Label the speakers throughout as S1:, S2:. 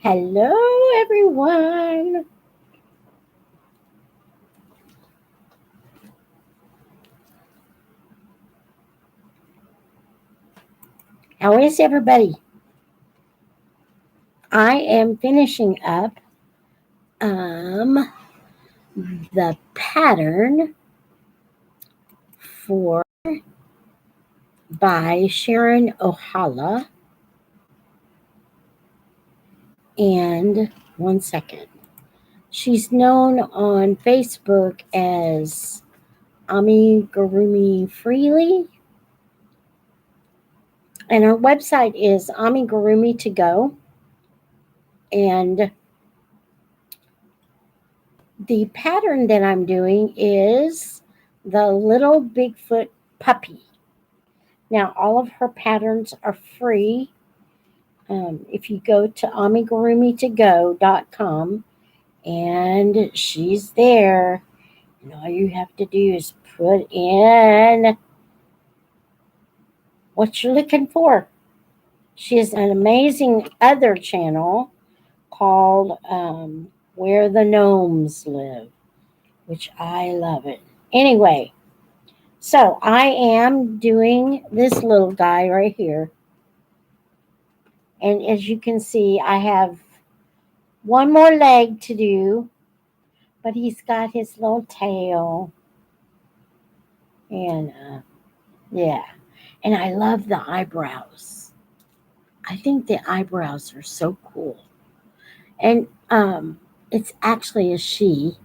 S1: Hello, everyone. How is everybody? I am finishing up um, the pattern for by Sharon Ohala. And one second. She's known on Facebook as Amigurumi Freely. And her website is Amigurumi to go. And the pattern that I'm doing is the little Bigfoot puppy. Now, all of her patterns are free. If you go to amigurumitogo.com and she's there, and all you have to do is put in what you're looking for. She has an amazing other channel called Where the Gnomes Live, which I love it. Anyway, so I am doing this little guy right here. And as you can see, I have one more leg to do, but he's got his little tail. And yeah, and I love the eyebrows. I think the eyebrows are so cool. And it's actually a she,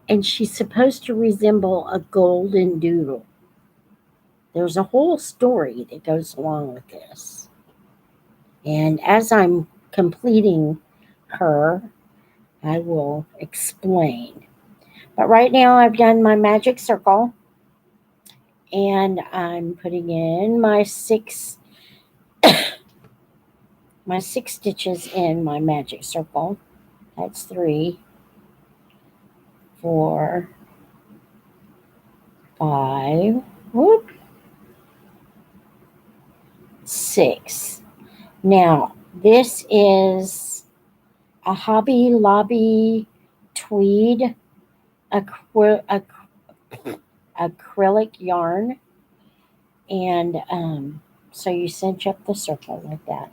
S1: and she's supposed to resemble a golden doodle. There's a whole story that goes along with this. And as I'm completing her, I will explain. But right now I've done my magic circle and I'm putting in my six stitches in my magic circle. That's 3, 4, 5, whoop, 6. Now this is a Hobby Lobby tweed acrylic yarn, and so you cinch up the circle like that.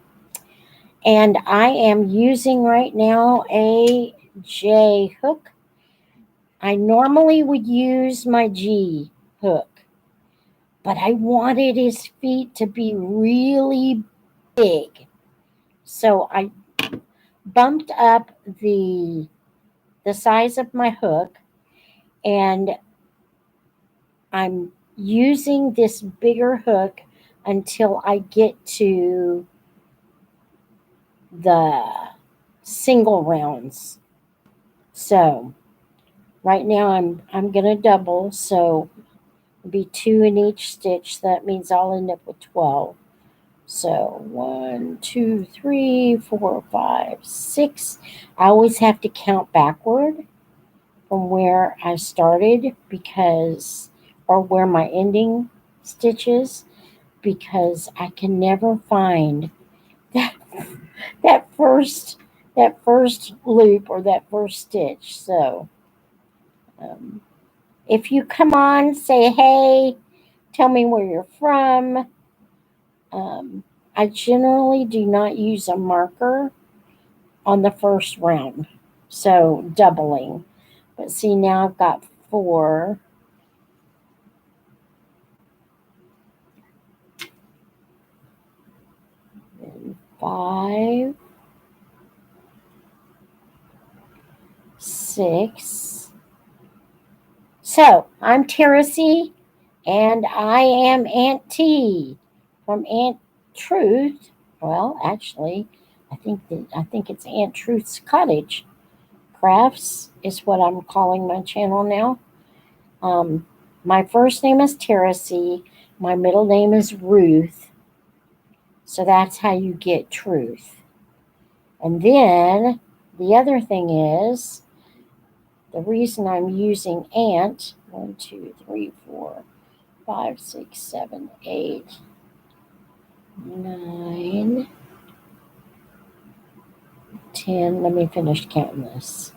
S1: And I am using right now a J hook. I normally would use my G hook, but I wanted his feet to be really big. So I bumped up the size of my hook, and I'm using this bigger hook until I get to the single rounds. So right now I'm gonna double, so it'll be 2 in each stitch. That means I'll end up with 12. So 1, 2, 3, 4, 5, 6. I always have to count backward from where I started, because, or where my ending stitch is, because I can never find that that first that first loop or that first stitch. So um, if you come on, say hey, tell me where you're from. Um, I generally do not use a marker on the first round, so doubling. But see, now I've got 4. And 5, 6. So I'm Terracy, and I am Aunt T from Aunt Truth. Well, actually, I think it's Aunt Truth's Cottage Crafts is what I'm calling my channel now. Um, my first name is Terracy. My middle name is Ruth. So that's how you get Truth. And then the other thing is, the reason I'm using Aunt, 1, 2, 3, 4, 5, 6, 7, 8, 9, 10, let me finish counting this.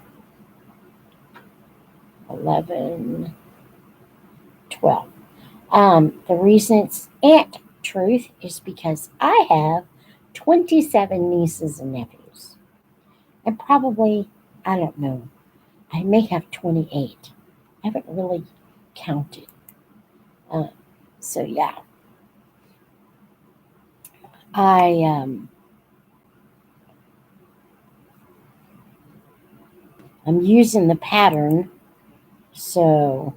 S1: 11, 12. The reason it's Aunt Truth is because I have 27 nieces and nephews. And probably, I don't know, I may have 28. I haven't really counted. Uh, so yeah, I'm using the pattern, so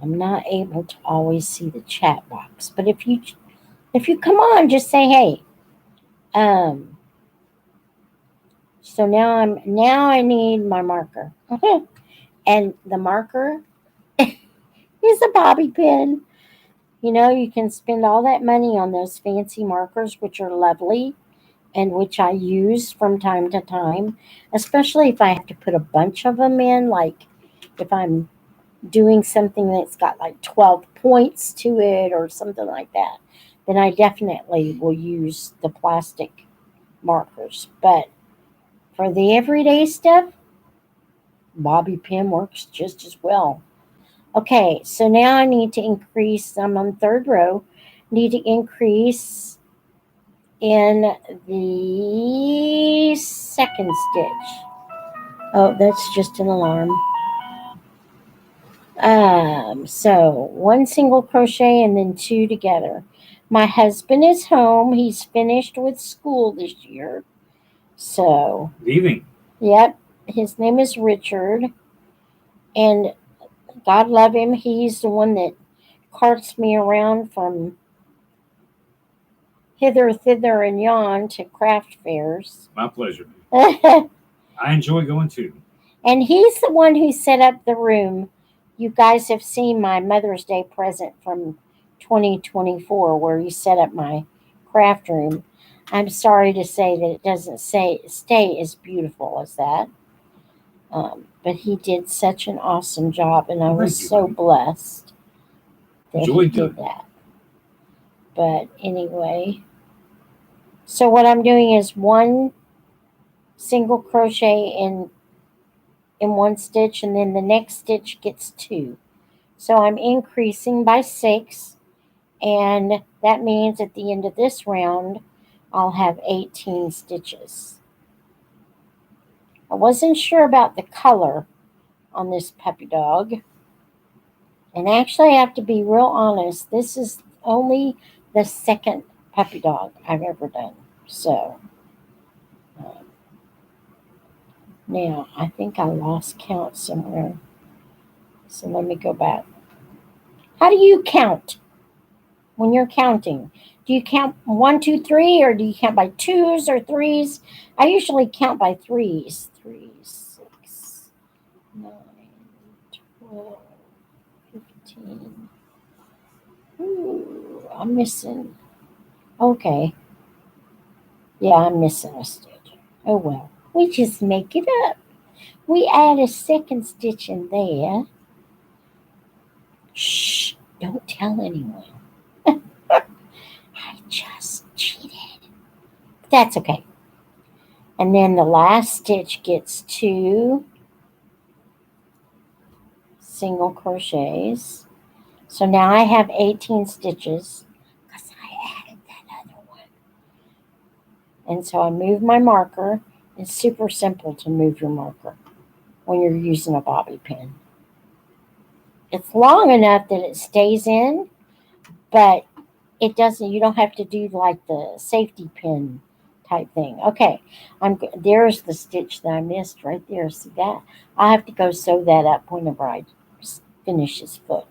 S1: I'm not able to always see the chat box. But if you come on, just say hey. So now I need my marker, and the marker is a bobby pin. You know, you can spend all that money on those fancy markers, which are lovely and which I use from time to time, especially if I have to put a bunch of them in, like if I'm doing something that's got like 12 points to it or something like that, then I definitely will use the plastic markers. But for the everyday stuff, bobby pin works just as well. Okay, so now I need to increase, I'm on third row, need to increase in the second stitch. Oh, that's just an alarm. So one single crochet and then two together. My husband is home. He's finished with school this year. So,
S2: Leaving.
S1: Yep, his name is Richard, and God love him. He's the one that carts me around from hither, thither, and yon to craft fairs.
S2: My pleasure.
S1: And
S2: I enjoy going too.
S1: he's the one who set up the room. You guys have seen my Mother's Day present from 2024 where he set up my craft room. I'm sorry to say that it doesn't stay as beautiful as that. But he did such an awesome job, and I was so blessed that he did that. But anyway, so what I'm doing is one single crochet in one stitch, and then the next stitch gets two. So I'm increasing by 6, and that means at the end of this round, I'll have 18 stitches. I wasn't sure about the color on this puppy dog. And actually, I have to be real honest, this is only the second puppy dog I've ever done. So, now I think I lost count somewhere. So let me go back. How do you count when you're counting? Do you count 1, 2, 3, or do you count by twos or threes? I usually count by threes. 3, 6, 9, 12, 15. Ooh, I'm missing. Okay. Yeah, I'm missing a stitch. Oh well. We just make it up. We add a second stitch in there. Shh, don't tell anyone. I just cheated. That's okay. And then the last stitch gets 2 single crochets. So now I have 18 stitches because I added that other one. And so I move my marker. It's super simple to move your marker when you're using a bobby pin. It's long enough that it stays in, but it doesn't, you don't have to do like the safety pin type thing. Okay, there's the stitch that I missed right there. See that? I'll have to go sew that up whenever I finish his foot.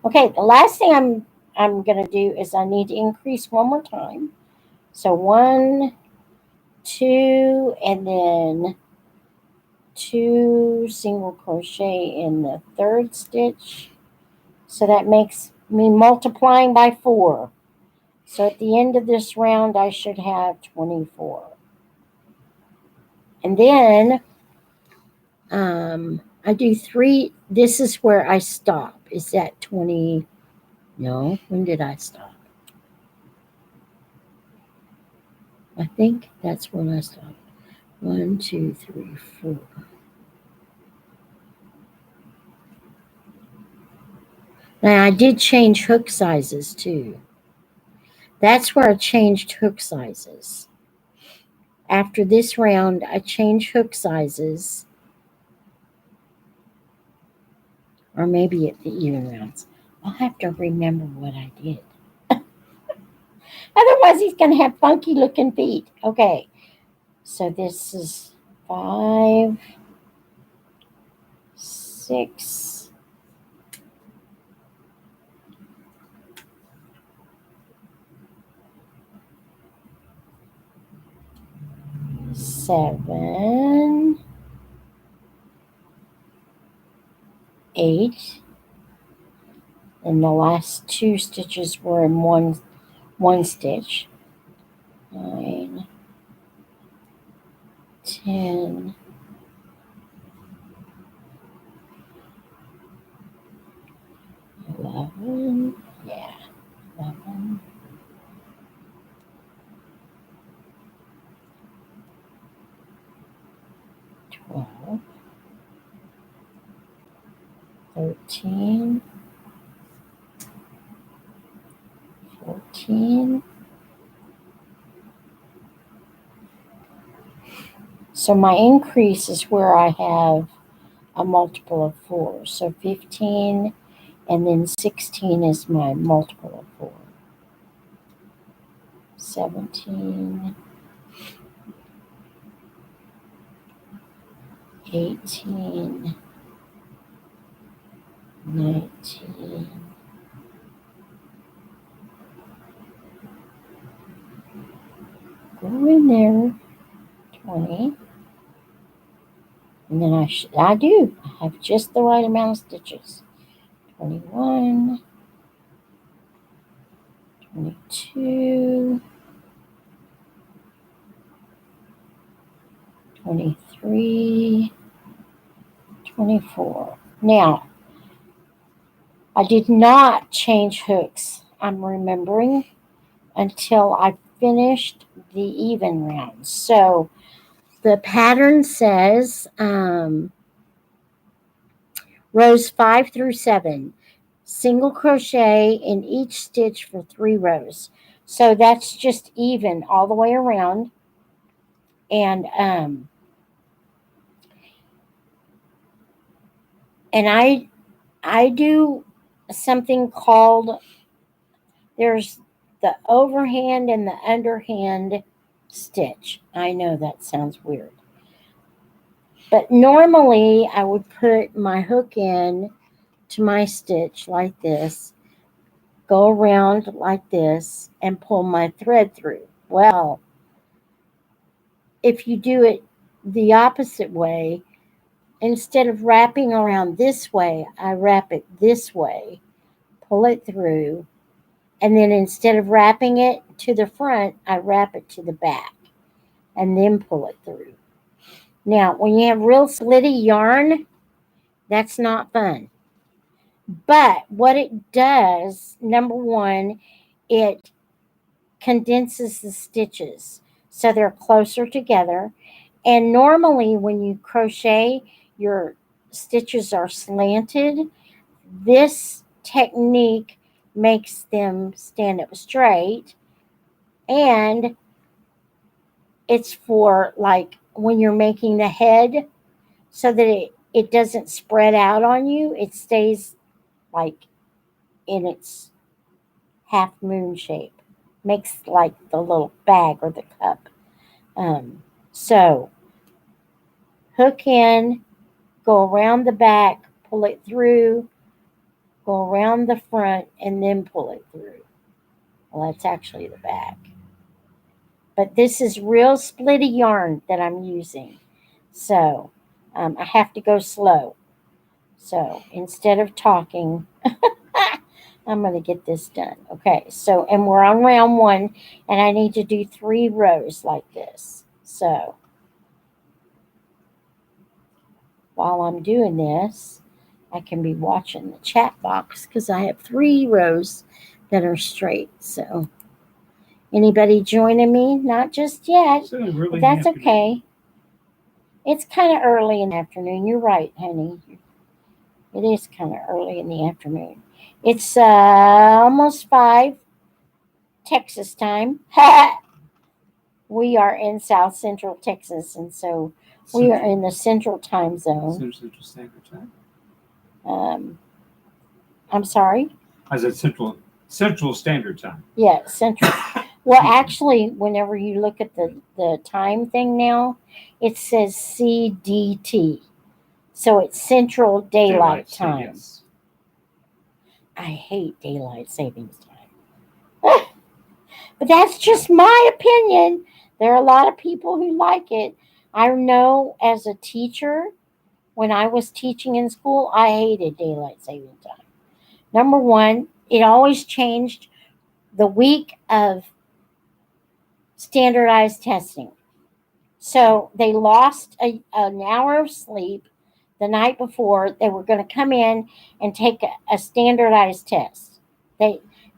S1: Okay, the last thing I'm gonna do is I need to increase one more time. So 1, 2, and then 2 single crochet in the third stitch. So that makes me multiplying by 4. So at the end of this round, I should have 24. And then I do 3. This is where I stop. Is that 20? No, when did I stop? I think that's when I stopped. 1, 2, 3, 4. Now I did change hook sizes too. That's where I changed hook sizes. After this round, I changed hook sizes, or maybe at the even rounds. I'll have to remember what I did. Otherwise, he's going to have funky looking feet. Okay, so this is 5, 6, 7, 8, and the last 2 stitches were in one stitch. 9, 10, 11, yeah, 11, 12, 13, 14. So my increase is where I have a multiple of 4. So 15, and then 16 is my multiple of 4. 17, 18, 19, go in there, 20, and then I do. I have just the right amount of stitches. 21, 22, 23, 24. Now, I did not change hooks, I'm remembering, until I finished the even rounds. So the pattern says rows 5 through 7, single crochet in each stitch for 3 rows. So that's just even all the way around. And I do something called, there's the overhand and the underhand stitch. I know that sounds weird. But normally I would put my hook in to my stitch like this, go around like this, and pull my thread through. Well, if you do it the opposite way, instead of wrapping around this way, I wrap it this way, pull it through, and then instead of wrapping it to the front, I wrap it to the back and then pull it through. Now, when you have real slitty yarn, that's not fun. But what it does, number one, it condenses the stitches so they're closer together. And normally when you crochet, your stitches are slanted. This technique makes them stand up straight, and it's for like when you're making the head so that it doesn't spread out on you. It stays like in its half moon shape. Makes like the little bag or the cup. So hook in, go around the back, pull it through, go around the front, and then pull it through. Well, that's actually the back. But this is real splitty yarn that I'm using. So I have to go slow. So instead of talking, I'm going to get this done. Okay, so, and we're on round 1, and I need to do 3 rows like this. So while I'm doing this, I can be watching the chat box because I have 3 rows that are straight. So anybody joining me? Not just yet, but that's okay. It's kind of early in the afternoon. You're right, honey. It is kind of early in the afternoon. It's almost 5 Texas time. We are in South Central Texas, and so we are in the Central Time Zone.
S2: Central Standard Time.
S1: I'm sorry.
S2: I said Central Standard Time.
S1: Yeah, Central. Well, actually, whenever you look at the time thing now, it says CDT. So it's Central Daylight Time.
S2: Yes.
S1: I hate daylight savings time. But that's just my opinion. There are a lot of people who like it. I know as a teacher, when I was teaching in school, I hated daylight saving time. Number one, it always changed the week of standardized testing. So they lost an hour of sleep the night before. They were going to come in and take a standardized test.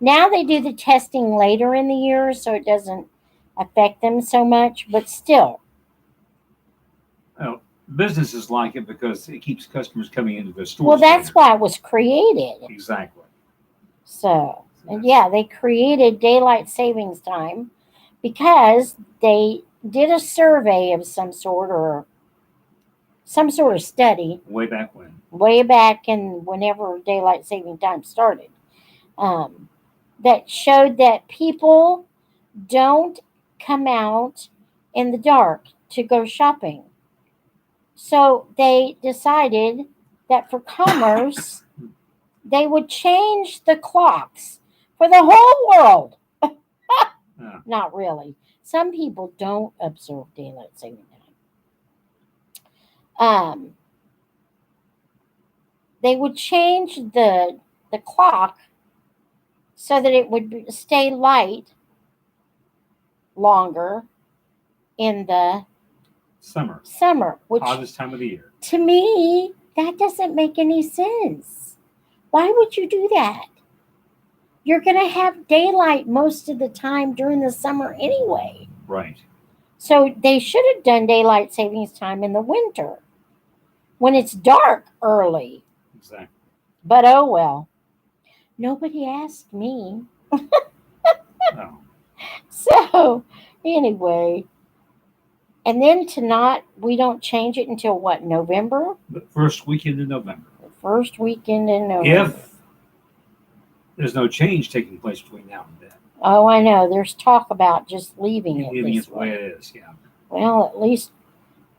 S1: Now they do the testing later in the year, so it doesn't affect them so much. But still,
S2: Well, businesses like it because it keeps customers coming into the store.
S1: well, that's why it was created.
S2: Exactly.
S1: So, and yeah, they created daylight savings time because they did a survey of some sort or some sort of study
S2: Way back when.
S1: way back in whenever daylight saving time started, that showed that people don't come out in the dark to go shopping. So they decided that for commerce, they would change the clocks for the whole world.
S2: Yeah.
S1: Not really. Some people don't observe daylight saving time. They would change the clock so that it would stay light longer in the
S2: Summer,
S1: which
S2: hottest time of the year.
S1: to me that doesn't make any sense. Why would you do that? You're going to have daylight most of the time during the summer anyway.
S2: Right.
S1: So they should have done daylight savings time in the winter when it's dark early.
S2: Exactly.
S1: But oh well. Nobody asked me.
S2: Oh.
S1: So anyway, and then we don't change it until what, November?
S2: The first weekend in November.
S1: The first weekend in November.
S2: If there's no change taking place between now and then.
S1: Oh, I know. There's talk about just leaving it
S2: Leaving
S1: this
S2: it the way it is, yeah.
S1: Well, at least,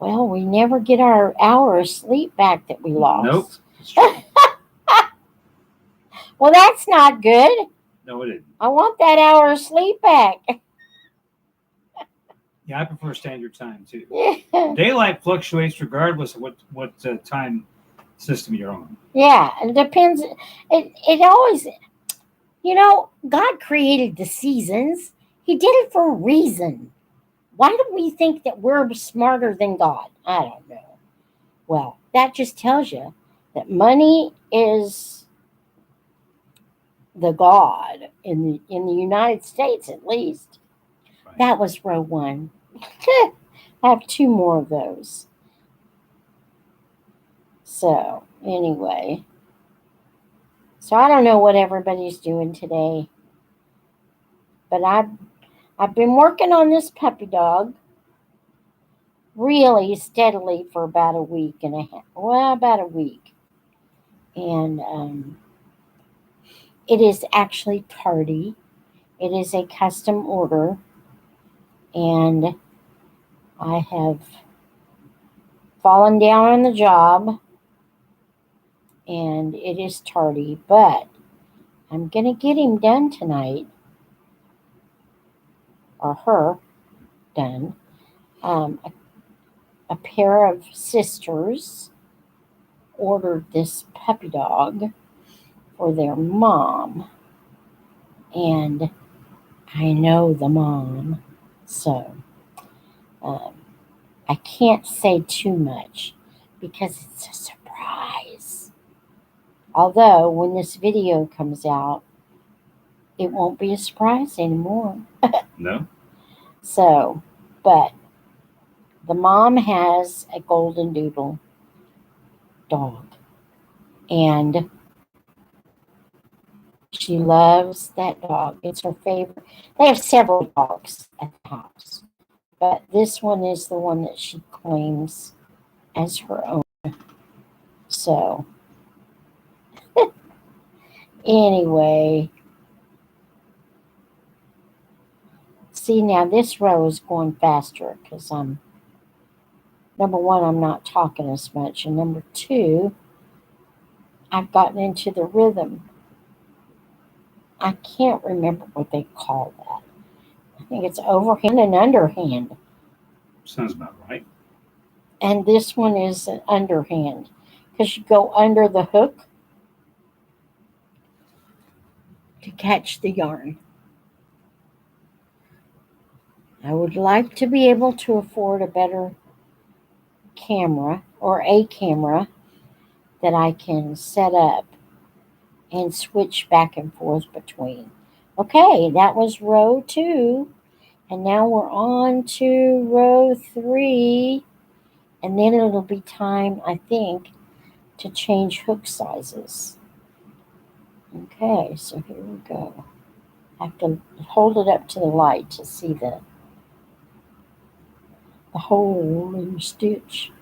S1: we never get our hour of sleep back that we lost.
S2: Nope. That's true.
S1: Well, that's not good.
S2: No, it isn't.
S1: I want that hour of sleep back.
S2: Yeah, I prefer standard time too.
S1: Yeah.
S2: Daylight fluctuates regardless of what time system you're on.
S1: Yeah, it depends. It always, God created the seasons. He did it for a reason. Why do we think that we're smarter than God? I don't know. Well, that just tells you that money is the God in the United States, at least.
S2: Right.
S1: That was row one. I have 2 more of those. So anyway, so I don't know what everybody's doing today, but I've been working on this puppy dog really steadily for about a week and a half. Well, about a week, and it is actually tardy. It is a custom order, and I have fallen down on the job, and it is tardy, but I'm gonna get him done tonight, or her done. A pair of sisters ordered this puppy dog for their mom, and I know the mom, so I can't say too much because it's a surprise. Although when this video comes out, it won't be a surprise anymore.
S2: No.
S1: So, but The mom has a golden doodle dog, and she loves that dog. It's her favorite. They have several dogs at the house, but this one is the one that she claims as her own. So, anyway, see now this row is going faster because number one, I'm not talking as much, and number two, I've gotten into the rhythm. I can't remember what they call that. I think it's overhand and underhand.
S2: Sounds about right.
S1: And this one is an underhand because you go under the hook to catch the yarn. I would like to be able to afford a better camera or a camera that I can set up and switch back and forth between. Okay, that was row 2, and now we're on to row 3, and then it'll be time, I think, to change hook sizes. Okay, so here we go. I have to hold it up to the light to see the hole in the stitch.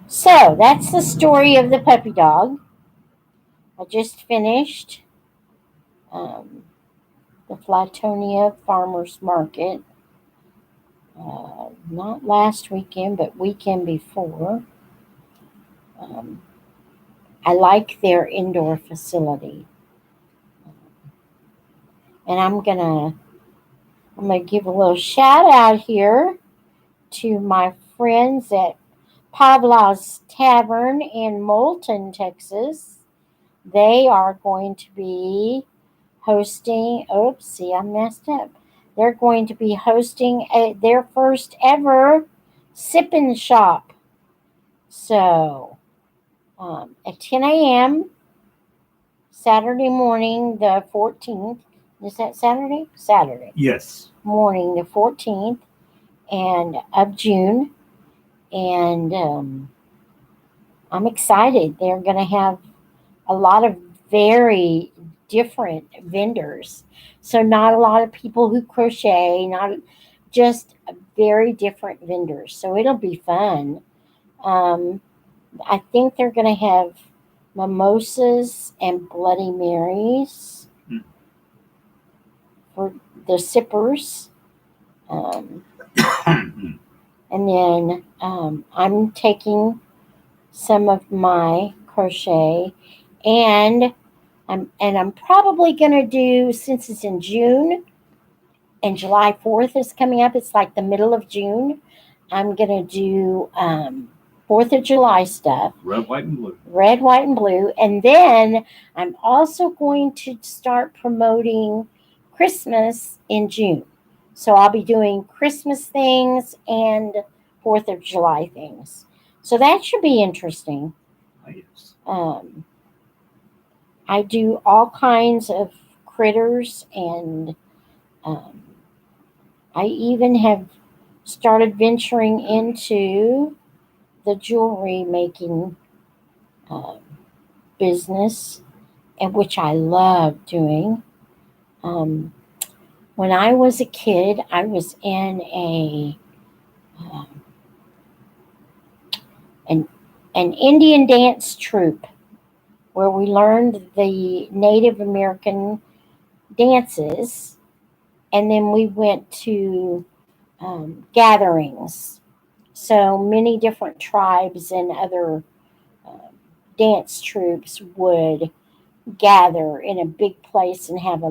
S1: So that's the story of the puppy dog. I just finished um, the Flatonia Farmers Market, not last weekend, but weekend before. Um, I like their indoor facility, and I'm gonna give a little shout out here to my friends at Pavlov's Tavern in Moulton, Texas. They are going to be hosting. Oopsie, I messed up. They're going to be hosting their first ever sipping shop. So at 10 a.m. Saturday morning, the 14th. Is that Saturday? Saturday
S2: Yes.
S1: morning, the 14th, and of June, and I'm excited. They're going to have a lot of very different vendors. So not a lot of people who crochet, not just very different vendors. So it'll be fun. Um, I think they're going to have mimosas and Bloody Marys
S2: Mm.
S1: for the sippers. And then I'm taking some of my crochet, and I'm probably gonna do, since it's in June and July 4th is coming up. It's like the middle of June. I'm gonna do 4th of July stuff.
S2: Red, white, and blue.
S1: Red, white, and blue, and then I'm also going to start promoting Christmas in June. So I'll be doing Christmas things and 4th of July things. So that should be interesting.
S2: Yes.
S1: I do all kinds of critters, and um, I even have started venturing into the jewelry making um, business, and which I love doing. Um, when I was a kid, I was in um, an an Indian dance troupe where we learned the Native American dances, and then we went to gatherings. So many different tribes and other um, dance troupes would gather in a big place and have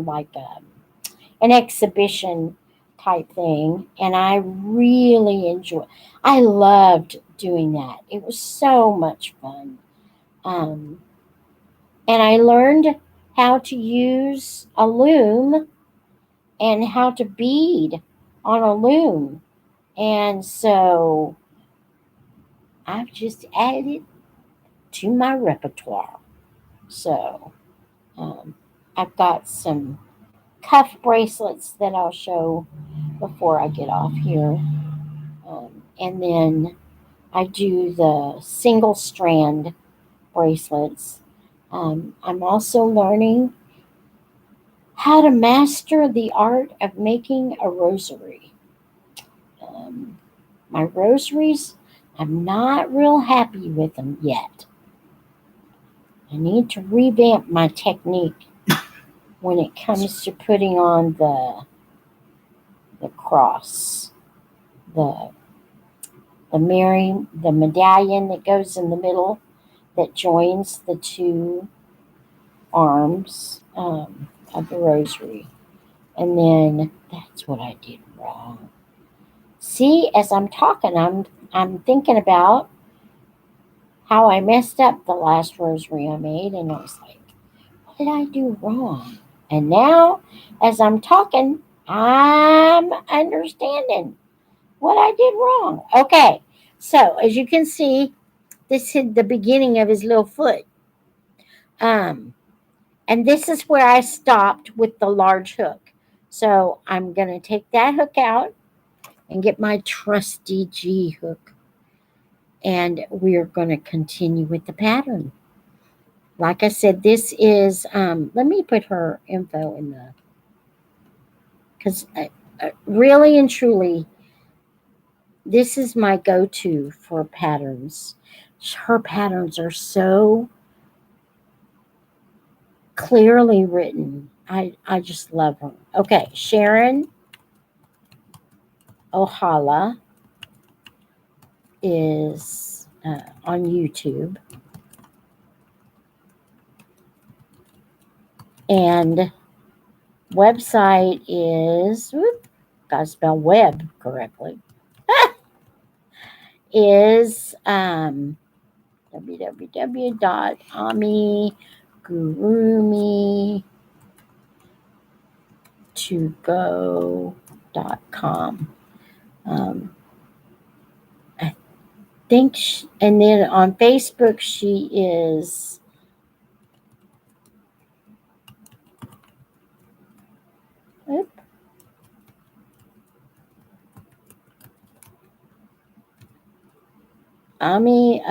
S1: an exhibition type thing, and I really enjoyed. I loved doing that. It was so much fun, um, and I learned how to use a loom and how to bead on a loom, and so I've just added it to my repertoire. So um, I've got some cuff bracelets that I'll show before I get off here. And then I do the single strand bracelets. I'm also learning how to master the art of making a rosary. Um, my rosaries, I'm not real happy with them yet. I need to revamp my technique when it comes to putting on the cross, the the medallion that goes in the middle that joins the two arms of the rosary. And then that's what I did wrong. See, as I'm talking, I'm thinking about how I messed up the last rosary I made, and I was like, what did I do wrong? And now, as I'm talking, I'm understanding what I did wrong. Okay, so as you can see, this is the beginning of his little foot. Um, and this is where I stopped with the large hook. So I'm going to take that hook out and get my trusty G hook. And we're going to continue with the pattern. Like I said, this is, let me put her info in the, because really and truly, this is my go-to for patterns. Her patterns are so clearly written. I just love her. Okay, Sharon Ohala is on YouTube. And website is, gotta spell web correctly, is www.amigurumitogocom. I think, and then on Facebook, she is, oop, Ami,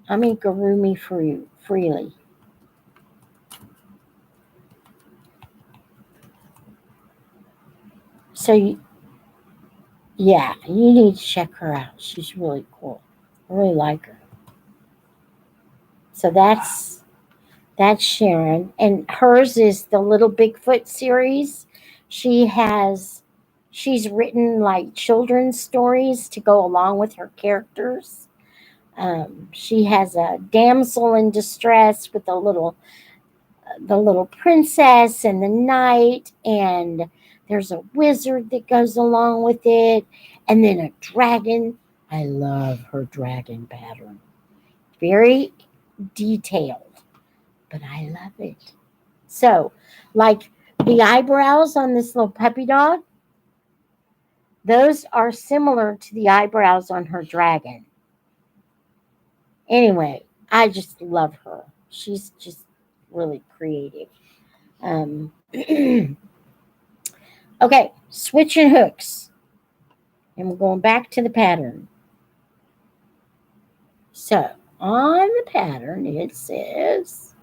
S1: Amigurumi Freely. So, yeah, you need to check her out. She's really cool. I really like her. So that's Sharon, and hers is the Little Bigfoot series. She has she's written like children's stories to go along with her characters. She has a damsel in distress with the little princess and the knight, and there's a wizard that goes along with it, and then a dragon. I love her dragon pattern. Very detailed, but I love it. So, like the eyebrows on this little puppy dog, those are similar to the eyebrows on her dragon. Anyway, I just love her. She's just really creative. Um, okay, switching hooks. And we're going back to the pattern. So, on the pattern, it says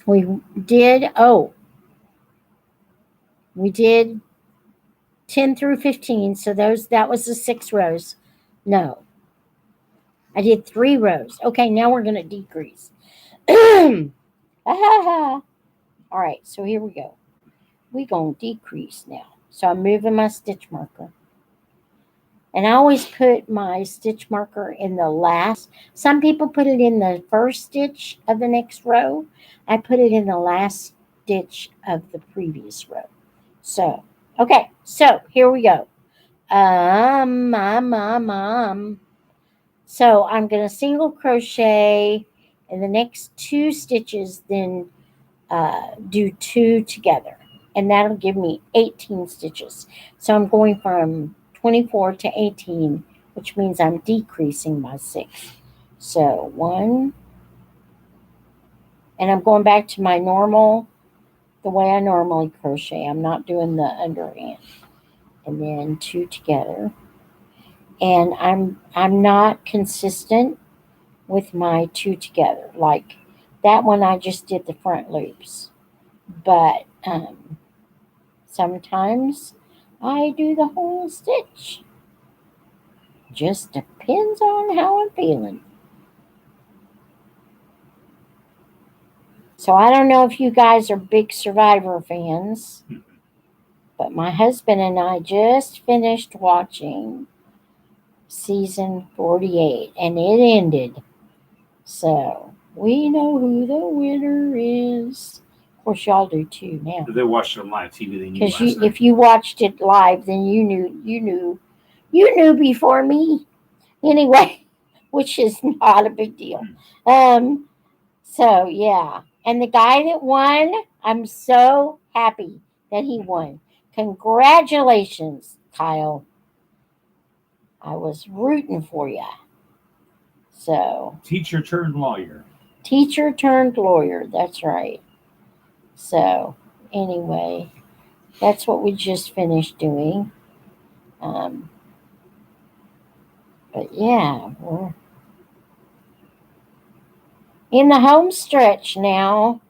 S1: we did, we did 10 through 15. So that was the 6 rows. No, I did 3 rows. Okay, now we're going to decrease. All right, so here we go. We're going to decrease now. So I'm moving my stitch marker. And I always put my stitch marker in the last. Some people put it in the first stitch of the next row. I put it in the last stitch of the previous row. So, okay, so here we go. So I'm going to single crochet in the next 2 stitches, then do 2 together, and that'll give me 18 stitches. So I'm going from 24 to 18, which means I'm decreasing by 6. So 1, and I'm going back to my normal the way I normally crochet. I'm not doing the underhand. And then 2 together. And I'm not consistent with my 2 together. Like that one I just did the front loops. But sometimes I do the whole stitch. Just depends on how I'm feeling. So I don't know if you guys are big Survivor fans, but my husband and I just finished watching season 48 and it ended. So we know who the winner is. Of course, y'all do too now.
S2: They watched it on live TV. They knew
S1: Because
S2: last night.
S1: if you watched it live, then you knew before me. Anyway, which is not a big deal. So yeah, and the guy that won, I'm so happy that he won. Congratulations, Kyle. I was rooting for you. So
S2: Teacher turned lawyer.
S1: teacher turned lawyer. That's right. So anyway, that's what we just finished doing. Um, but yeah, we're in the home stretch now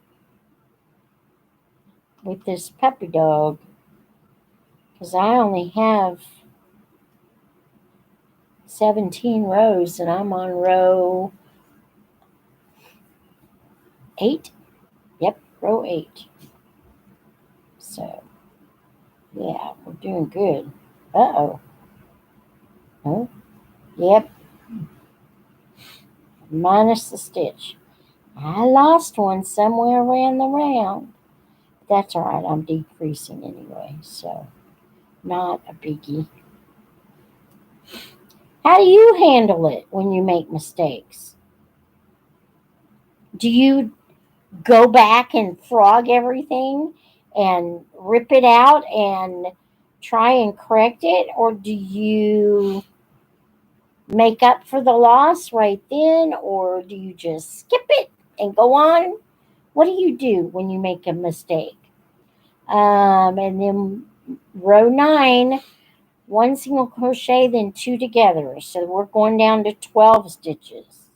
S1: with this puppy dog because I only have 17 rows and I'm on row 8. Yep, row 8. So yeah, we're doing good. Uh-oh. Oh, yep, minus the stitch. I lost one somewhere around the round. That's all right. I'm decreasing anyway, so not a biggie. How do you handle it when you make mistakes? Do you go back and frog everything and rip it out and try and correct it, or do you make up for the loss right then, or do you just skip it and go on? What do you do when you make a mistake? And then row 9, 1 single crochet, then 2 together. So we're going down to 12 stitches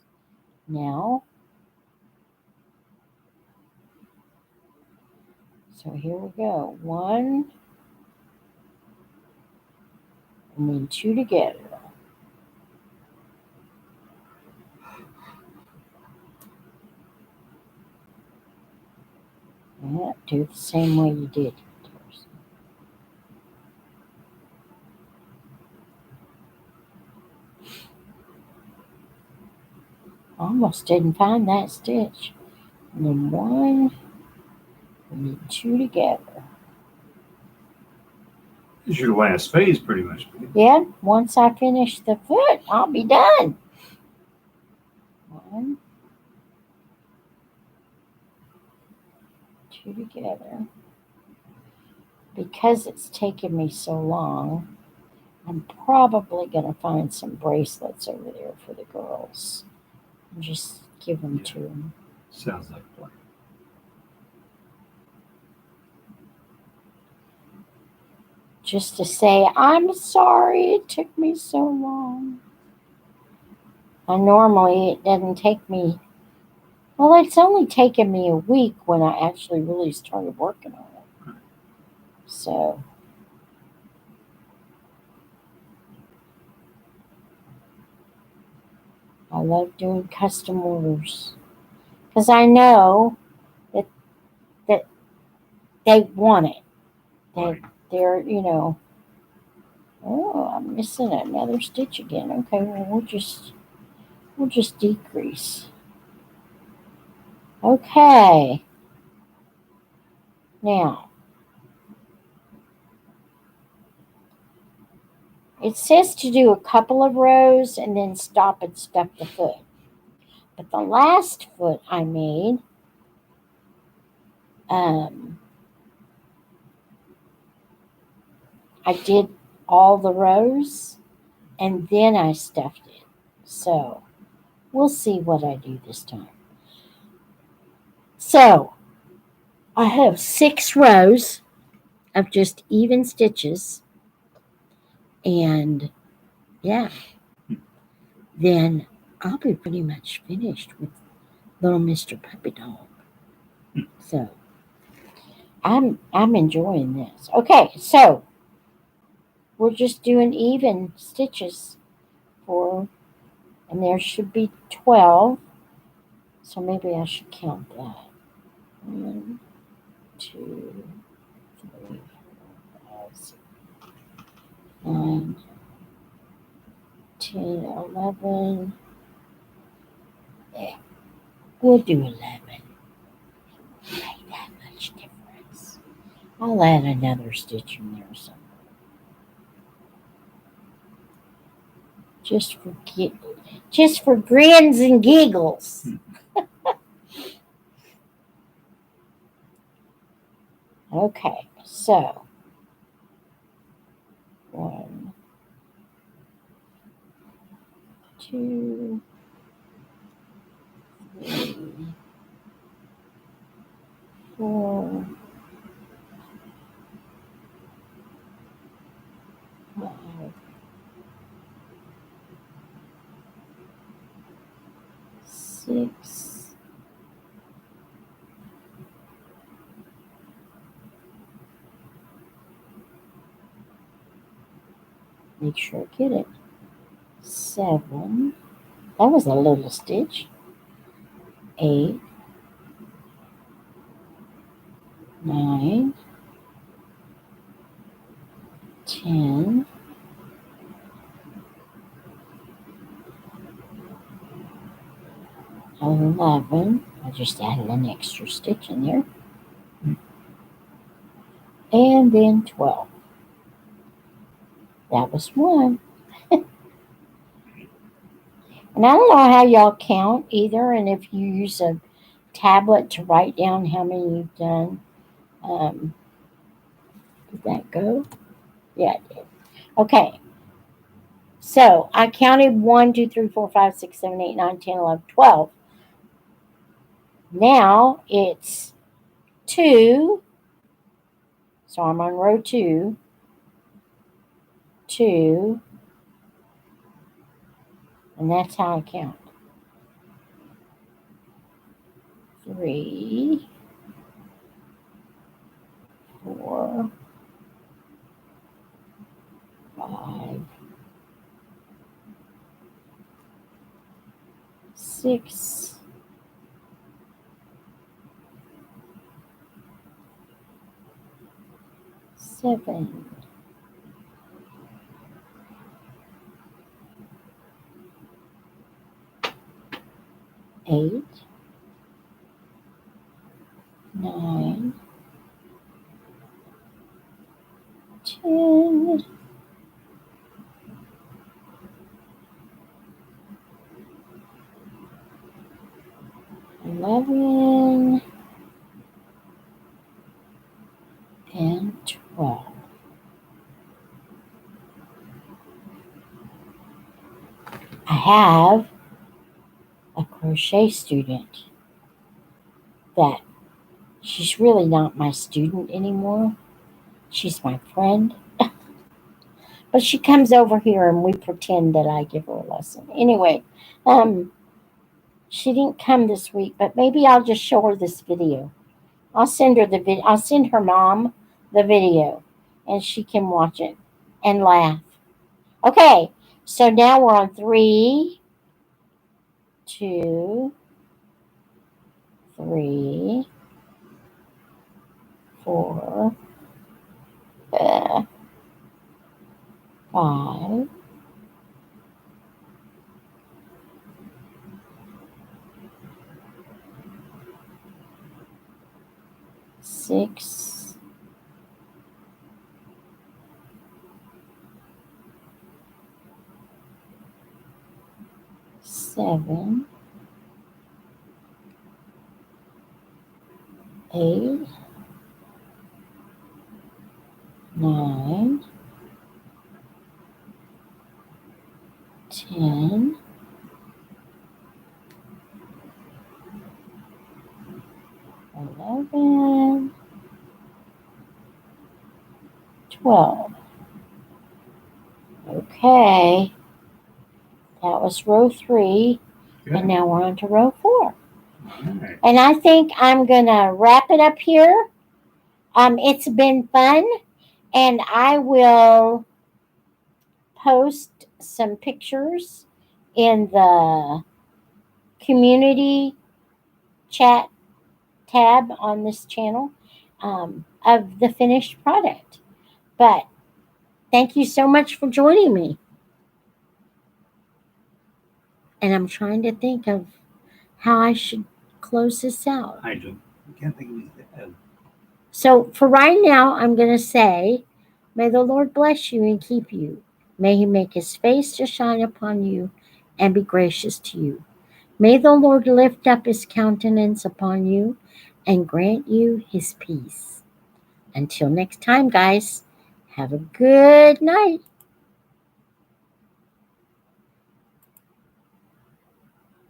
S1: now. So here we go. 1 and then 2 together. Yeah, do it the same way you did. Almost didn't find that stitch. And then 1 and then 2 together.
S2: This is your last phase, pretty much.
S1: Yeah, once I finish the foot, I'll be done. 1, 2 together. Because it's taken me so long, I'm probably going to find some bracelets over there for the girls and just give them to them.
S2: Sounds like a plan.
S1: Just to say, I'm sorry it took me so long. And normally it doesn't take me, well, it's only taken me a week when I actually really started working on it. So, I love doing custom orders because I know that they want it.
S2: Right.
S1: They're, oh, I'm missing another stitch again. Okay, well, we'll just decrease. Okay. Now, it says to do a couple of rows and then stop and stuff the foot. But the last foot I made, I did all the rows and then I stuffed it. So, we'll see what I do this time. So, I have 6 rows of just even stitches, and yeah, then I'll be pretty much finished with little Mr. Puppy Dog. So I'm enjoying this. Okay, so we're just doing even stitches for, and there should be 12. So maybe I should count that. 1, 2, 3, 4, 5, 6, 9, 10, 11. Yeah, we'll do 11. Make that much difference. I'll add another stitch in there somewhere. Just for grins and giggles. Okay, so 1, 2, 3, 4, 5, 6. Make sure I get it. 7. That was a little stitch. 8, 9, 10, 11. I just added an extra stitch in there. And then 12. That was 1. And I don't know how y'all count either, and if you use a tablet to write down how many you've done. Did that go? Yeah, it did. Okay. So I counted 1, 2, 3, 4, 5, 6, 7, 8, 9, 10, 11, 12. Now it's 2. So I'm on row 2. 2. And that's how I count. 3, 4, 5, 6, 7, 8, 9, 10, 11, and 12. I have a crochet student that she's really not my student anymore. She's my friend. But she comes over here and we pretend that I give her a lesson. Anyway, she didn't come this week, but maybe I'll just show her this video. I'll send her the video. I'll send her mom the video and she can watch it and laugh. Okay, so now we're on 3, 2, 3, 4, 5, 6, 7, 8, 9, 10, 11, 12. Okay. That was row 3.
S2: Good.
S1: And now we're on to row 4.
S2: All right.
S1: And I think I'm going to wrap it up here. It's been fun. And I will post some pictures in the community chat tab on this channel of the finished product. But thank you so much for joining me. And I'm trying to think of how I should close this out.
S2: I can't think of anything.
S1: So for right now, I'm going to say, may the Lord bless you and keep you. May he make his face to shine upon you and be gracious to you. May the Lord lift up his countenance upon you and grant you his peace. Until next time, guys, have a good night.